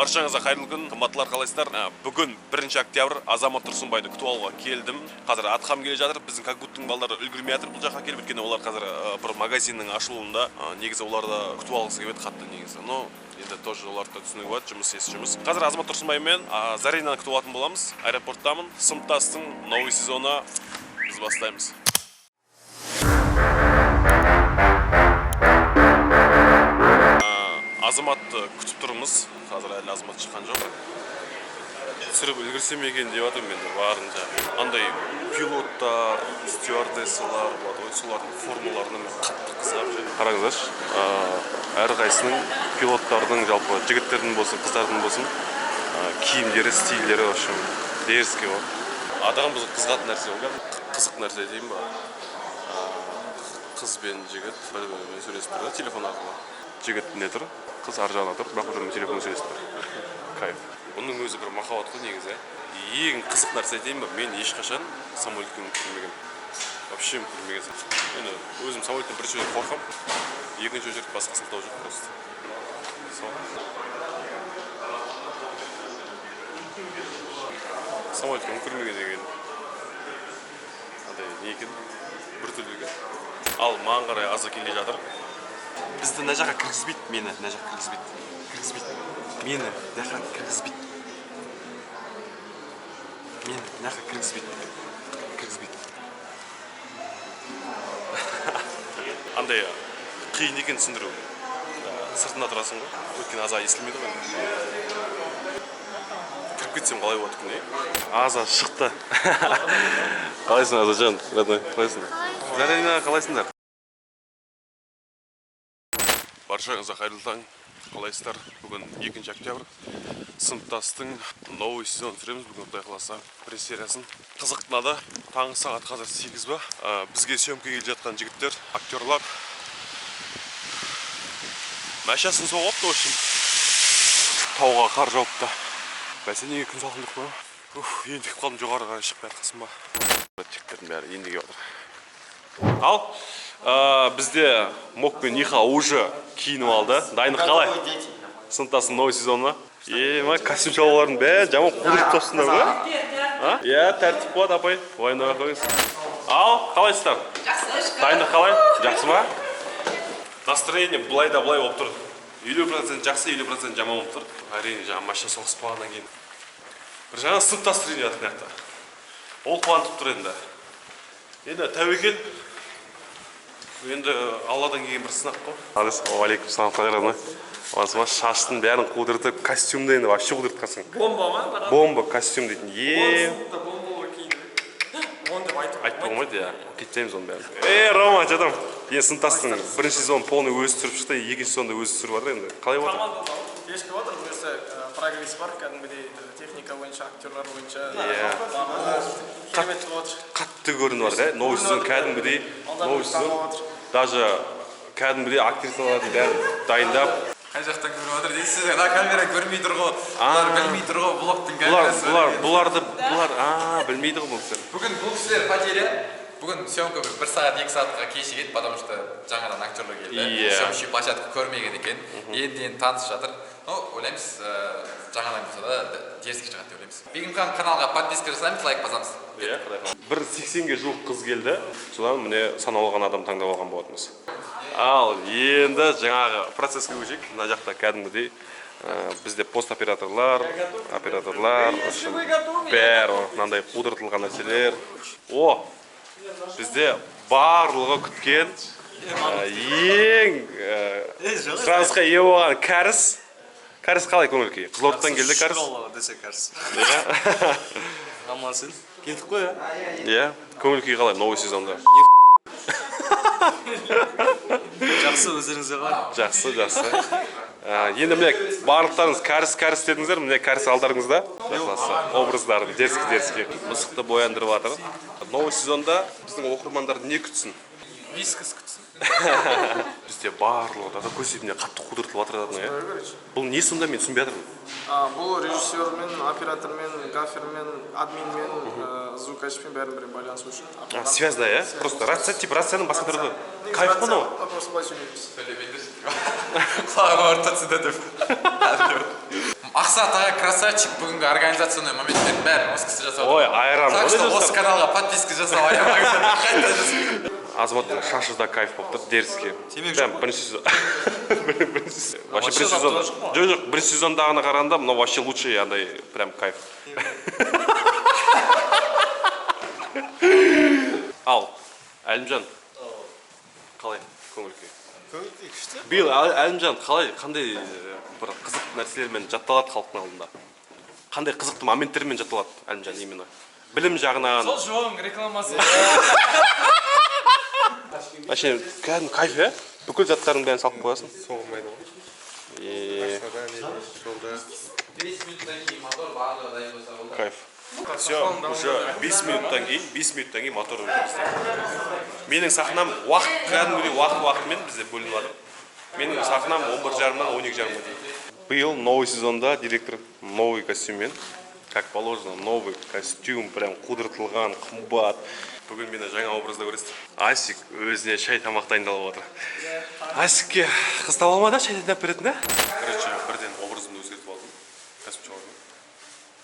Баршаңызға қайырлы күн, қымбаттылар, қалайсыздар? Бүгін 1 октябрь Азамат Тұрсынбайды күтіп алуға келдім. Қазір атқам келе жатыр. Біздің Какуттың балдары үлгермей жатыр бұл жаққа келіп, өйткені олар қазір бір магазиннің ашылуында. Негізі оларды күтіп алғысы келеді қатты негізі. Но енді тоже оларды түсінуге болады, жұмыс есі жұмыс. Қазір Азамат Тұрсынбай мен Заринаны күтіп алатын боламыз. Аэропорттамын. Сыныптастың новый сезоны біз бастаймыз. Азаматты күтіп тұрмыз. Қазір әлі Азамат шыққан жоқ. Түсіріп үлгерсем екен деп жатырмын енді барынша. Андай пилоттар, стюардессалар болады, солардың формаларына қатты қызығып. Қараңыздаршы, әрқайсының пилоттардың, жалпы жігіттердің болсын, қыздардың болсын, киімдері, стильдері вообще дерзкий ғой. Адам біз қызығатын нәрсе ғой. Қызық нәрсе деймін ба? Қыз бен жігіт бір-бірімен сөйлесіп тұрды телефон арқылы. Жігіт не тұр? Қыз ар жағына тұр, бірақ бір телефон сөйлесіп тұр. Кайф. Оның өзі бір махаббат қой негізі. Ең қызық нәрсе айтайын ба? Мен ешқашан самолеттен көрмеген. Вообще көрмеген. Мен өзім самолеттен бірінші рет қорқам. Екінші рет басқа сылтау жоқ просто. Самолеттен көрмеген деген. Андай не екен? Біртүрлі екен. Ал маған қарай аза келе жатыр. Бізді мына жаққа кіргізбейді, мені мына жаққа кіргізбейді. Мені мына жаққа кіргізбейді. Мені мына жаққа кіргізбейді. Андай қиын екен түсіндіру. Сыртында тұрасың ғой. Өйткені аза естілмейді ғой. Кіріп кетсем қалай болады күн, Аза шықты. Қалайсың Азажан? Қалайсың? Зарина, қалайсыңдар? Баршаңызға қайырлы таң, қалайсыздар? Бүгін 2 октябрь. Сыныптастың новый сезон түсіреміз. Бүгін Құдай қаласа пресс-сериясын. Қызықтынады. Таңғы сағат қазір 8 ба. Бізге съемкаға келе жатқан жігіттер, актерлар. Мәшасын соғыпты үшін. Тауға қар жауыпты. Бәсе неге күн салқындық па? Ентігіп қалдым, жоғары қарай шығып жатқасын ба? Жігіттердің бәрі ендіге отыр. Ал, бізде Мок пен Ниха уже киініп алды. Дайындық қалай? Сыныптастың новый сезонына. Костюм шалбарлардың бәрі жаман қудырып тастыңдар ғой? Тәртіп болады, апай. Уайымдамай қойыңыз. Ал, қалайсыздар? Жақсы. Дайындық қалай? Жақсы ма? Настроение былай да былай болып тұр. 50% жақсы, 50% жаман болып тұр. Әрине, жаңа машина соғыспағаннан кейін. Бір жаңа сыныптас тренер жатыр мына жақта. Ол қуантып тұр енді. Енді тәуекел. Енді Алладан келген бір сынақ қой. Алейкум салам, қайраны. Осыма шаштың бәрін қудыртып, костюмды енді вообще қудыртып қалсың. Бомба ма? Бомба костюм дейтін. Бомба киінді. Оны деп айтпа қоймайды, кетсеміз оның бәрін. Рома, жадам. Сыныптастың бірінші сезон полный өзі түсіріп шықты, екінші сезонда өзі түсіріп жатыр енді. Қалай отыр? Кешкі отыр, бұйырса прогресс бар, кәдімгідей техника бойынша, актерлар бойынша. Қатты көрініп жатыр, новый сезон кәдімгідей. Новый сезон. Даже кәдімгідей актрисалардың бәрін дайындап. Қай жақтан көріп жатыр дейсіз, камера көрмей тұр ғой. Бұлар білмей тұр ғой, блоктың камерасы. Бұларды білмейді ғой бұл кісілер. Бүгін бұл кісілер потеря. Бүгін съемка 1 сағат 2 сағатқа кешігеді, потому что жаңадан актерлар келді. Съемочный площадка көрмеген екен. Енді танысып жатыр. Ойлаймыз, жаңадан болса да дерзкий шығады деп ойлаймыз. Бегімхан каналға подписка жасаймыз, лайк басамыз. 180-ге жуық қыз келді. Содан міне саналған адам таңдап алған болатынбыз. Ал енді жаңағы процесске көшейік. Мына жақта кәдімгідей бізде пост-операторлар, бәрі мынандай қудыртылған нәрселер. Бізде барлығы күткен ең сұранысқа ие болған кәріс. Кәріс қалай көңіл-күй? Қызылордадан келді кәріс? Десе кәріс. Амансың. Келдік қой, көңіл-күй қалай новый сезонда? Жақсы, өздеріңізге қалай? Жақсы. Енді міне барлықтарыңыз кәріс дедіңіздер, міне кәріс алдарыңызда. Образдарын дерзкий мысықты бояндырып жатыр. Новый сезонда біздің оқырмандар не күтсін? Вискас күтсін. Бізде барлығы да көсетіне қатты қудыртылып жатыр. Бұл не сонда мен түсінбей жатырмын? Бұл режиссермен, оператормен, гафермен, админмен, звукачпен бәрін байланысу үшін. Связь, да, Просто рацияның басқа түрі. Кайф қой мынау? Просто былай сөйлейміз. Құлағыма ұртатсың да деп. Ақсат аға красавчик, бүгінгі организационный моменттердің бәрін осы кісі жасап Ой, айран. Так что осы каналға подписка жасап аямаңыздар. Қайта жасап. Азаматтың шашы да кайф болып тұр, дерзкий. Прям бірінші сезон. Вообще бірінші сезон. Жоқ, бірінші сезондағына қарағанда, мынау вообще лучший, андай прям кайф. Ал, Әлімжан. Қалай көңіл-күй? Көңіл-күй күшті. Биыл Әлімжан қалай, қандай бір қызық нәрселермен жатталады халықтың алдында? Қандай қызықты моменттермен жатталады Әлімжан именно? Білім жағынан. Сол жолың рекламасы. Вообще, кәдімгі кайф, иә? Бүкіл заттардың бәрін салып қоясың. Соғылмайды ғой. Жолда. 5 минуттан кейін мотор барлығы дайын болса болды. Кайф. Все, уже 5 минуттан кейін мотор менің сахнам уақыт кәдімгідей уақытымен бізде бөлініп жатыр. Менің сахнам 11:30-нан 12:30-ға дейін. Биыл новый сезонда директор новый костюммен, как положено, новый костюм, прям қудыртылған, қымбат. Бүгін мені жаңа образда көресіздер. Асик өзіне шай тамақ дайындалып отыр. Асикке қыз таба алмады, шай дайындап беретін, да? Короче, бірден образымды өзгертіп алдым. Кәсіп чалдым.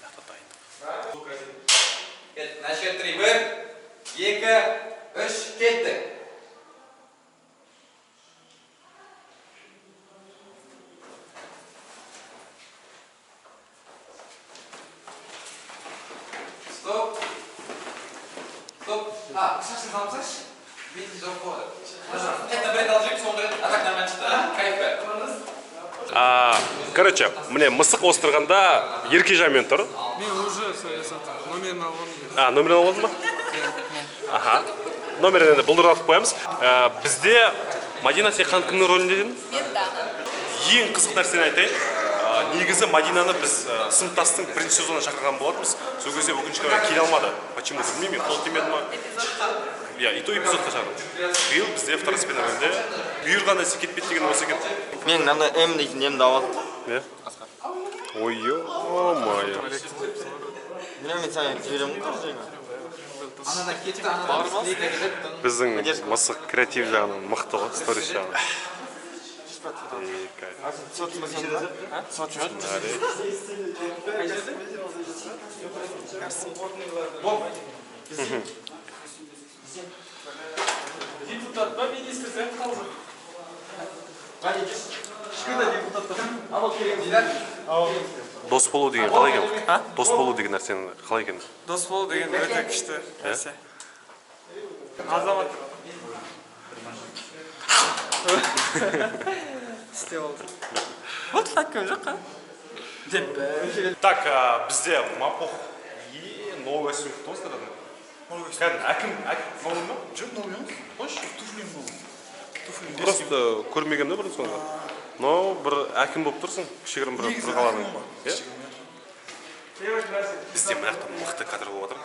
Яқта дайын. На счет 3. 1, 2, 3, кеттік. Стоп. Стоп. Шашын салымсайшы. Бетіңіз жоқ болады. Қайтта бір рет алып жүріп, соңғы рет атақ нормально шықты. Кайф бәрі. Короче, мне мысық остырғанда Еркежанмен тұр. Мен уже саясат номерін алғам. Номерін алғандың ба? Аха. Номерін енді бұлдыратып қоямыз. Бізде Мадина сен кімнің рөлінде дедің? Мен Дана. Ең қызық нәрсені айтайын. Негізі Мадинаны біз сыныптастың бірінші сезонына шақырған болатынбыз. Сол кезде өкінішке орай келе алмады. Почему? Білмеймін, қол тимеді ма? Я и то эпизодқа шақырдым. Биыл бізде второстепенный рөлде бұйырған нәрсе кетпейді деген осы екен. Мен мынандай М дейтін емді алып. Не? Ой-ё-моё. Мен саған жіберемін ғой. Анадан кетті, анадан кетті. Біздің мысық креатив жағынан мықты ғой, сторис жағынан. Депутат ба министр сияқты қалды. Дос болу деген қалай екен? Дос болу деген нәрсені қалай екен? Дос болу деген өте күшті нәрсе. Азамат. Істеп oldu. Вот так кім жоқ қа? Так, бізде Мапох новый костюм кто стырады? Кәдімгі әкім новый ма? Жоқ, новый емес. Қойшы, туфлин новый. Просто көрмеген да бұрын соңғы. Но бір әкім болып тұрсың, кішігірім бір қаланың. Бізде мынақта мықты кадр болып жатыр.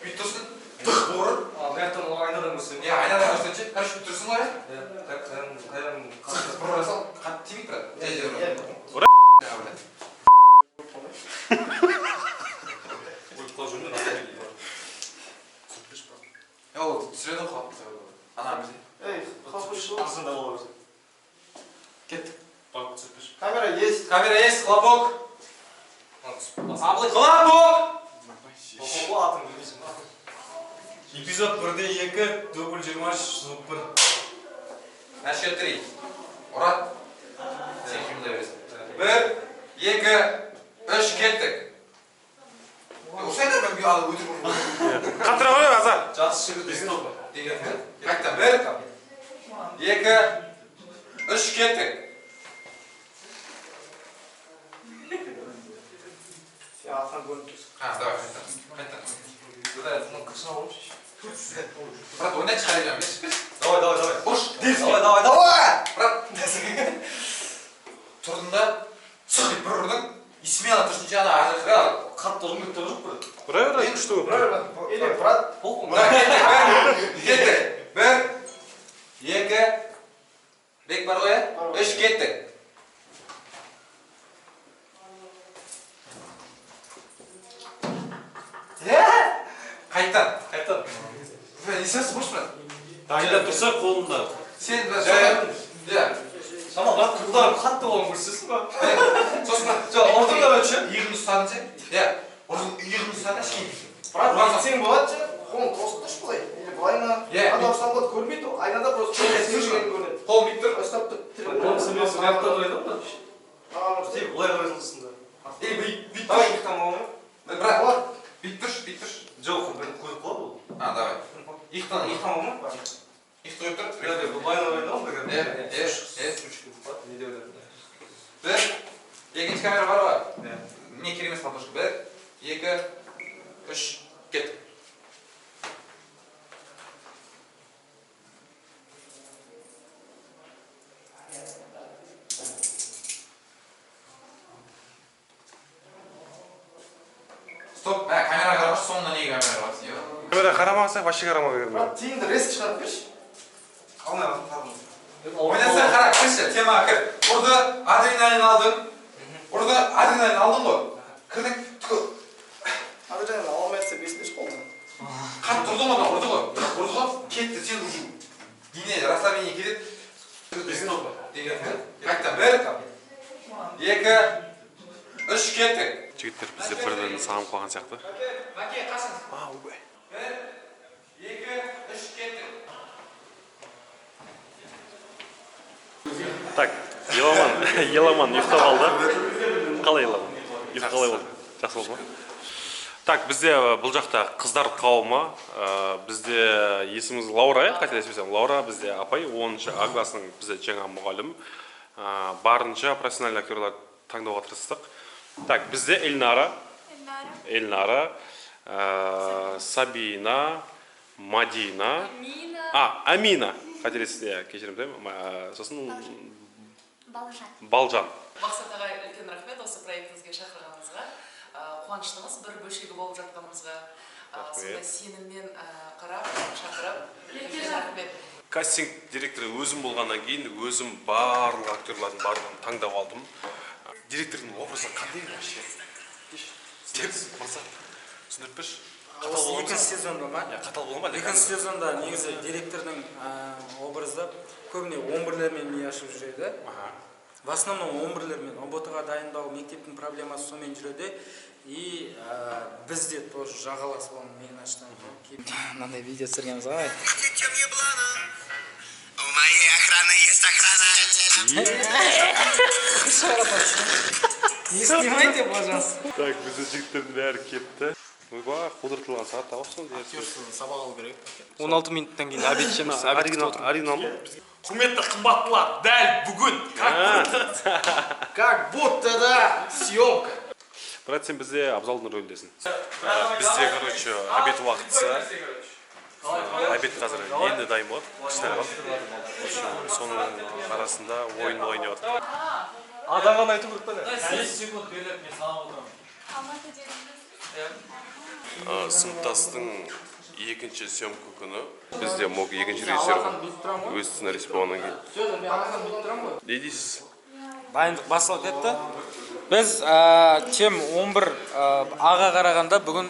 Бүйтіп тұрсын. Бұрын. Мәрттен айнадан көрсен. Айнадан көрсенші. Короче, тұрсын ғой. Бұрын жасал. Қатты тимейді бірі. Түсіреді ғой. Ана бізде. Кеттік. Камера есть. Камера есть, хлопок. Хлопок! Эпизод 1-2, дубль 23, звук 1. На счет 3. Мұрат. Сен кімді бересің? 1, 2, 3, кеттік. Осы айдар мен бүй алып өтір бұрын. Қатыра ғой, Аза. Жақсы жігіт. Қайтта 1, 2, 3, кеттік. Давай, қайтта. Брат, ойнайыншы қалайдан, Давай. Бош. Давай. Брат. Тұрдың да, сұқ бір ұрдың, исмела тұрсынша ана ажыққа. Қатты ұрын кетті жоқ бір. Бұрай, күшті ғой. Или брат. Кеттік. 1, 2, бек бар ғой, 3, кеттік. Қайттан. Не сенсіз бош, брат? Дайындап тұрса қолында. Сен иә Шамал, құлдар қатты болған көрсесің ба? сосын Ортаңда өтші. иығын ұстадың ше иә иығын ұстадың ешкей Бірақ сен болады ше, қолын тосып тұршы былай. Или былайына. Адам ұстап болады, көрмейді ол. Айнада просто көрінеді. қолын бүйтіп тұр Ұстап тұр. Сөйлесіп аяқтан қойды ма? Тек былай қойсың да. бүйтіп Давай иықтан болма. бірақ бүйтіп тұршы Жоқ, бір қойып қойып ол. давай Иықтан болма. иық қойып тұр Былайына қойды ғой. бір екінші камера бар ғой не керек емес ладошка бір екі үш кет стоп камераға қарашы соңында неге камера бар сен Камера қарамаса, вообще қарамай берме. Тиімді резко шығарып берші. Қалмай қалдым. ойнаса қара кірші темаға кір ұрды адреналин алдың ғой кірдің Адреналин алмайатса бесінші қолдан. қатты ұрды ғой ұрды ғой кетті сен уже дене расслабление кетеді қайта бір екі үш кеттік Жігіттер бізде бірден сағым қалған сияқты. мәке қасың Ойбай. бір екі үш кеттік Так, Еламан ұйықтап алды. Қалай Еламан? Ұйқы қалай болды? Жақсы болды ма? Так, бізде бұл жақта қыздар қауымы. Бізде есіміз Лаура, қателеспесем. Лаура бізде апай, 10-шы А классының бізде жаңа мұғалім. Барынша профессиональный актерлар таңдауға тырыстық. Так, бізде Эльнара, Сабина, Мадина, Амина. Қателесте кешірім, сосын Балжан. Мақсат ағай, үлкен рахмет осы проектіңізге шақырғаныңызға. Қуаныштымыз бір бөлшегі болып жатқанымызға. Сондай сеніммен қарап, шақырып, үлкен рахмет. Кастинг директоры өзім болғаннан кейін өзім барлық актерлардың барлығын таңдап алдым. Директордың образы қандай вообще? Түсіндіріп берші. Екінші сезонда ма? Қатал бола ма? Екінші сезонда негізі директордың образы көбіне 11-лермен не ашып жүреді. В основном 11-лермен ұбт-ға дайындау, мектептің проблемасы сонымен жүреді. И бізде тоже жағаласып оның мен аштан кейін. Мынандай видео түсіргенбіз ғой. У моей охраны есть охрана. Не снимайте, пожалуйста. Так, бізде жігіттердің бәрі кетті. Ойбай, қудыртылған сағат тауыпсың. Сабақ алу керек. 16 минуттан кейін обед ішеміз. Оригинал ма? Құрметті қымбаттылар, дәл бүгін Как будто да съемка. Брат, сен бізде Абзалдың рөліндесің. Бізде, короче, обед уақытысы. Обед қазір енді дайын болады. Соның арасында ойын ойнап жатыр. адамға айту керек па? 5 секунд беріліп мен санап отырамын. Сыныптастың екінші съемка күні. Бізде мог екінші режиссер өз сценарист болғаннан кейін. Не дейсіз? Дайындық басылып кетті. Біз чем 11 аға қарағанда бүгін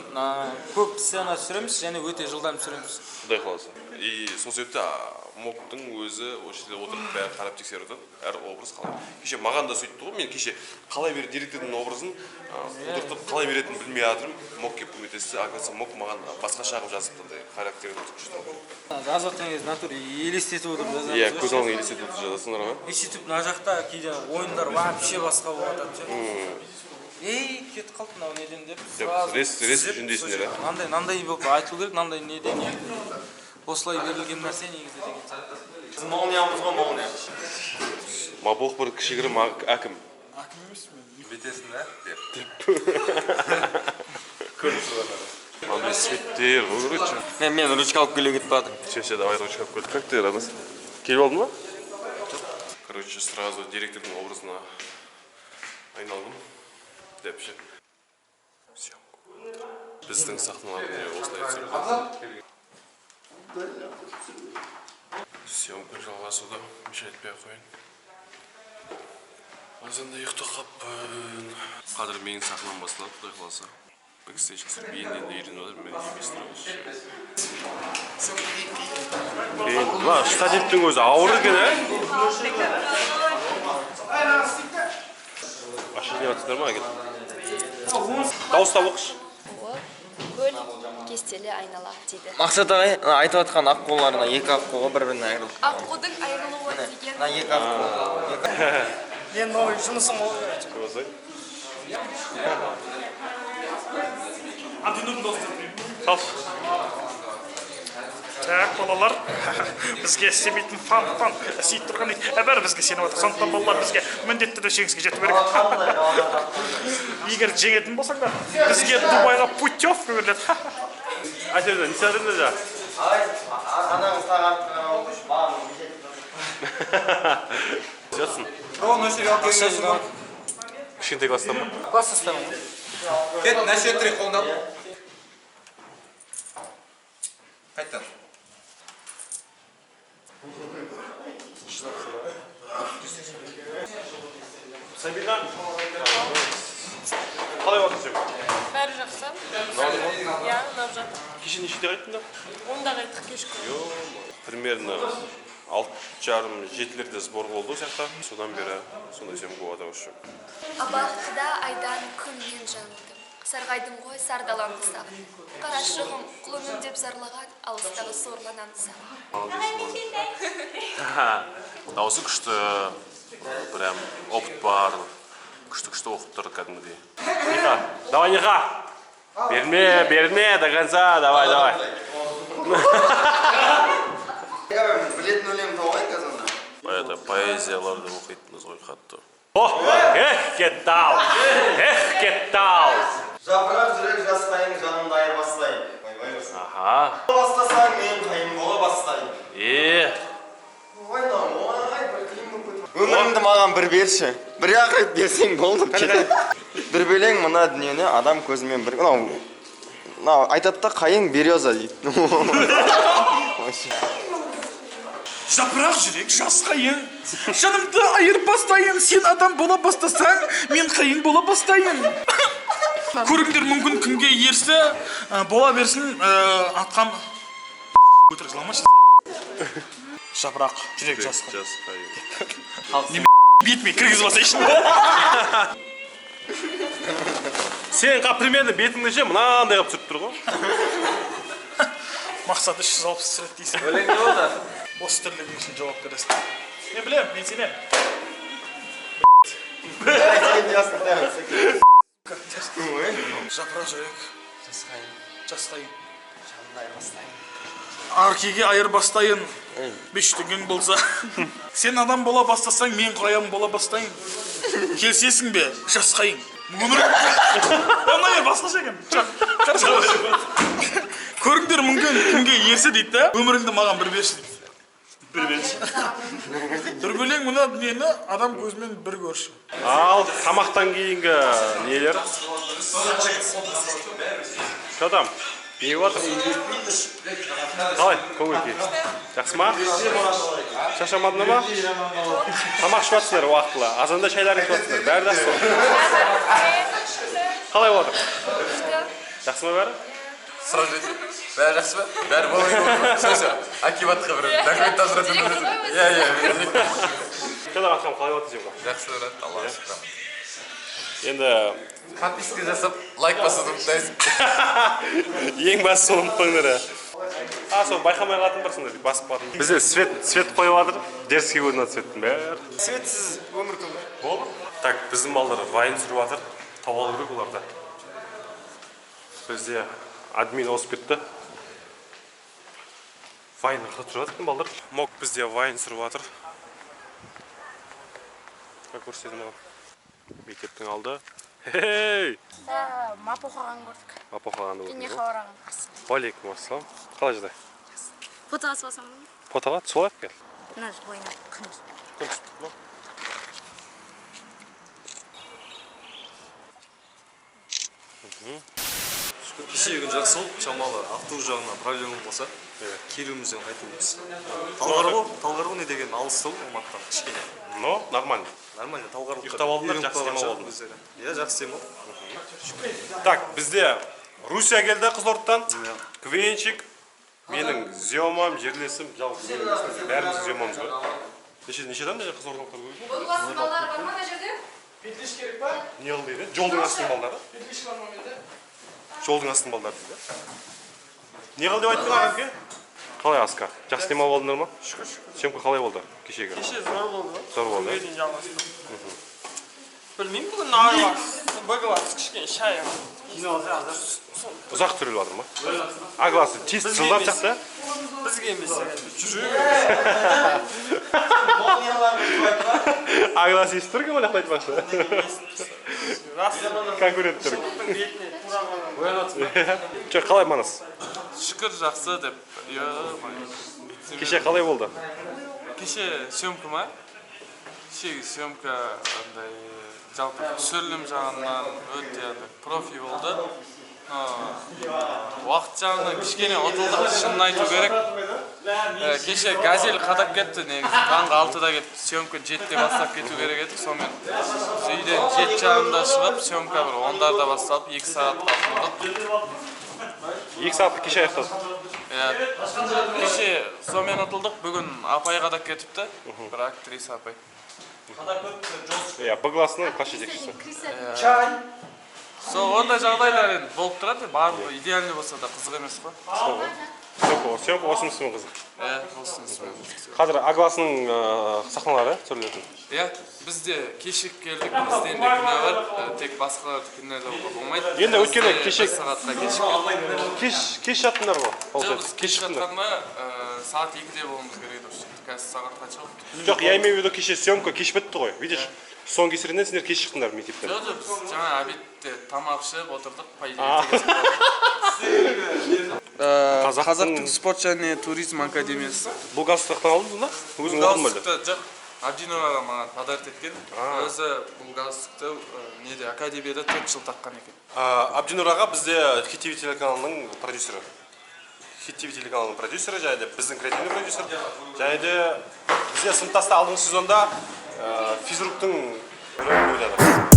көп сцена түсіреміз және өте жылдам түсіреміз. Құдай қаласа. И сол себепті моктың өзі осы жерде отырып бәрі қарап тексеріп отыр. Әр образ қалай. Кеше маған да сөйтті ғой. Мен кеше қалай береді директордың образын отыртып қалай беретінін білмей жатырмын. Мок келіп көмектесті. Оказывается, мок маған басқаша қылып жазып тастады. Характерін түсіндіріп. Жазып жатқан кезде натуре елестетіп отырмыз. Иә, көз алдыңа елестетіп жазасыңдар ма? И сөйтіп мына жақта кейде ойындар вообще басқа болып жатады. Ей, кетіп қалды мынау неден деп. Рес жүндесіңдер. Мынандай болып айтылу керек, мынандай неден. Осылай берілген нәрсе негізі деген сияқты. Біздің молниямыз ғой, молния. Мабоқ бір кішігірім әкім. Әкім емес мен. бетесің да деп көріп тұрады. Мынандай светтер, короче. Мен ручка алып келуге кетіп бардым. Все, давай ручка алып кел. Как ты, Рамас? Келіп алдың ба? Короче, сразу директордың образына айналдым. Деп ше. Біздің сахналарда осылай түсірілді. Съемка жалғасуда, мешай етпей қойын. Азанда ұйықтап қаппын. Қазір менің сахнам басталады, құдай қаласа. Біз сейчас енді үйреніп отыр, мен еместір. Штативтің өзі ауыр екен, Машина не жатсыздар ма, әкет? Дауыстап оқыш. Көл кестелі айнала дейді. Мақсат ағай, айтып жатқан аққуларына екі аққуға бір-біріне айырылып. Аққудың айырылуы деген. Екі аққу. Мен новый жұмысым ол. Салшы. Так, балалар, бізге істемейтін фан істейіп тұрған бәрі бізге сеніп отыр. Сондықтан балалар бізге міндетті түрде жеңіске жету керек. Егер жеңетін болсаңдар, бізге Дубайға путевка беріледі. Айтыңыздар, не істедіңдер жа? Анаңыз тағатқа оқыш, бағым Сөтсін. Ровно себе алып Кішкентай класстан ба? Класстастан. Кет, на счет 3 қолыңды ал. Қайттан. Сабина. Қалай отырсың? Бәрі жақсы. Иә, ұнап жатыр. Кеше нешеде қайттыңдар? Онда қайттық кешкі. Примерно 6:30-7-лерде сбор болды сияқты. Содан бері сондай сем болады осы. Абақтыда айдан күннен жаңылдым. Сарғайдым ғой сардаланды сағын. Қарашығым құлыным деп зарлаған, алыстағы сорлананды сағын. Дауысы күшті, прям опыт бар. Күшті оқып тұр кәдімгідей. Неха, давай Неха! Берме, до конца, давай. Білетін өлем тауғай қазанда? Это поэзияларды оқитыныз ғой қатты. Кеттал! Жапырақ жүрек жасқайын, жанымды айырбастайын. Аха. Бастасаң, мен қайын бола бастайын. Өміріңді маған бір берші. Бір-ақ рет берсең болды. Бір бөлең мына дүниені адам көзімен бір... Айтады да қайын береза дейді. Жапырақ жүрек жасқайын, жанымды айырбастайын. Сен адам бола бастасаң, мен қайын бола бастайын. Көріңдер, мүмкін күнге ерсі бола берсін атқам... Өтірік жыламашы. Жапырақ жүрек жасқайын. Бетіме кіргізіп басайшын. Сен примерно бетіңді ше мынандай қап түсіріп тұр ғой. Мақсаты 360 рет дейсің. Өлең не болды? Осы тірлігің үшін жауап бересің. Мен білем, мен сенем. Жапырақ жүрек жасқайын. Аркеге айырбастайын. Бештігің болса. Сен адам бола бастасаң, мен қаян бола бастайын. Келсесің бе, жасқайын. Оны айырбасташы екен. Көріңдер, мүмкін күнге ерсе дейді да, өміріңді маған бір берші дейді. Бір бөлең мына дүниені адам көзімен бір көрші. Ал тамақтан кейінгі нелер? Шатам, не батыр? Қалай, көңіл күй? Жақсы ма? Шашамадыңдар ма? Тамақ ішіп жатсыңдар уақытылы. Азанда шайларын ішіп жатсыңдар. Бәрі жақсы. Қалай батыр? Жақсы ма бәрі? Сразу жеттім. Бәрі жақсы ба? Бәрі болайын болды. Сөзі, Акибатқа бір документ тапсыратын. Иә. Шатам атқам қалай батыр жемға? Жақсы көреді, Аллаға шүкір. Енді... Подписка жасап, лайк басуды ұмытпайсың. Ең басты соны ұмытпаңдар. Сол байқамай қалатын барсыңдар, басып қалатын. Бізде свет қойып жатыр, дерзкий көрінеді светтің бәрі. Светсіз өмір көмір. Болды. Так, біздің балдар вайн сүріп жатыр. Тауып алу керек оларда. Бізде админ ауысып кетті. Вайн ұрқы тұрып жатыр балдар. Мок бізде вайн сүріп жатыр. Как көрсетеді маған? Мектептің алды. Хей! Мап оқыған көрдік. Мап оқығанды көрдік. Және қауыраған. Уалейкум ассалам. Қалай жағдай? Фотоға салсам ба? Фотоға түсіп кел. Мына бойына күндіз. Кеше күн жақсы болды, шамалы автобус жағынан проблема болса, келуімізден қайтуымыз. Талғарғы не деген алыс болды Алматыдан кішкене. Но, нормально. Нормально, Талғарғы. Ұйықтап алдыңдар, жақсы демалып алдыңдар. Иә, жақсы демалып. Так, бізде Русия келді Қызылордадан. Квенчик. Менің зиомам, жерлесім, жалғыз бәріміз зиомамыз ғой. Неше адам Қызылордадан көрген? Болғасын балдар бар ма мына жерде? Бетлиш керек па? Не қыл дейді? Жолдың астының балдары. Бетлиш бар ма менде? Жолдың астының балдары дейді. Не қыл деп айттың ағамге? Қалай Аска? Жақсы демалып алдыңдар ма? Шүкір. Съемка қалай болды кешегі? Кеше зор болды. Зор болды. Күнге дейін жалғастым. Білмеймін, бүгін Б-класс кішкене шай. Ұзақ түсіріліп жатыр ма? А-классы тез жылдап шықты. Бізге емес. Жүру. А-класс естір кім аяқты айтпақшы? Конкуренттер. Жоқ, қалай манас? Шүкір жақсы деп. Кеше қалай болды? Кеше съемка ма? Кешегі съемка андай жалпы түсірілім жағынан өте профи болды. Уақыт жағынан кішкене ұтылдық, шынын айту керек. Кеше газель қадап кетті, негізі таңғы 6-да келіп, съемка 7-де бастап кету керек еді. Сонымен үйден 7:30-да шығып, съемка бір 10-дарда басталып, 2 сағат қалдық. 2 сағатты кеше аяқтадық. Кеше сонымен ұтылдық, бүгін апай қадап кетіпті, бір актриса апай. Б-классының класс жетекшісі. Ондай жағдайлар енді болып тұрады, барлығы идеальный болса да қызық емес қой. Съемка осынысымен қызық. Осынысымен. Қазір А-классының сахналары түсірілетін. Бізде кешік келдік, бізде енді күнә бар, тек басқаларды күнәлауға болмайды. Енді өткелі кешік... сағатқа кешік келдік. Кеш жаттыңдар ғой? Біз кеш жатқанда сағат 2-де болуымыз керек еді. Қазір сағат қанша болды? Жоқ, я имею в виду кеше съемка кеш бітті ғой, видишь? Соның кесірінен сендер кеш шықтыңдар мектептен. Жоқ, біз жаңа обедте тамақ ішіп отырдық, по идее. Қазақтың спорт және туризм академиясы. Бұл галстуктан алдың ба? Өзің оқыдың ба? Жоқ, Абдинораға маған подарок еткен. Өзі бұл галстукты неде академияда 4 жыл таққан екен. Абдинораға бізде Хит ТВ телеканалының продюсері. Хит ТВ телеканалының продюсері, және де біздің креативный продюсер. Және де бізде сыныптаста алдыңғы сезонда физруктың рөлін ойнады.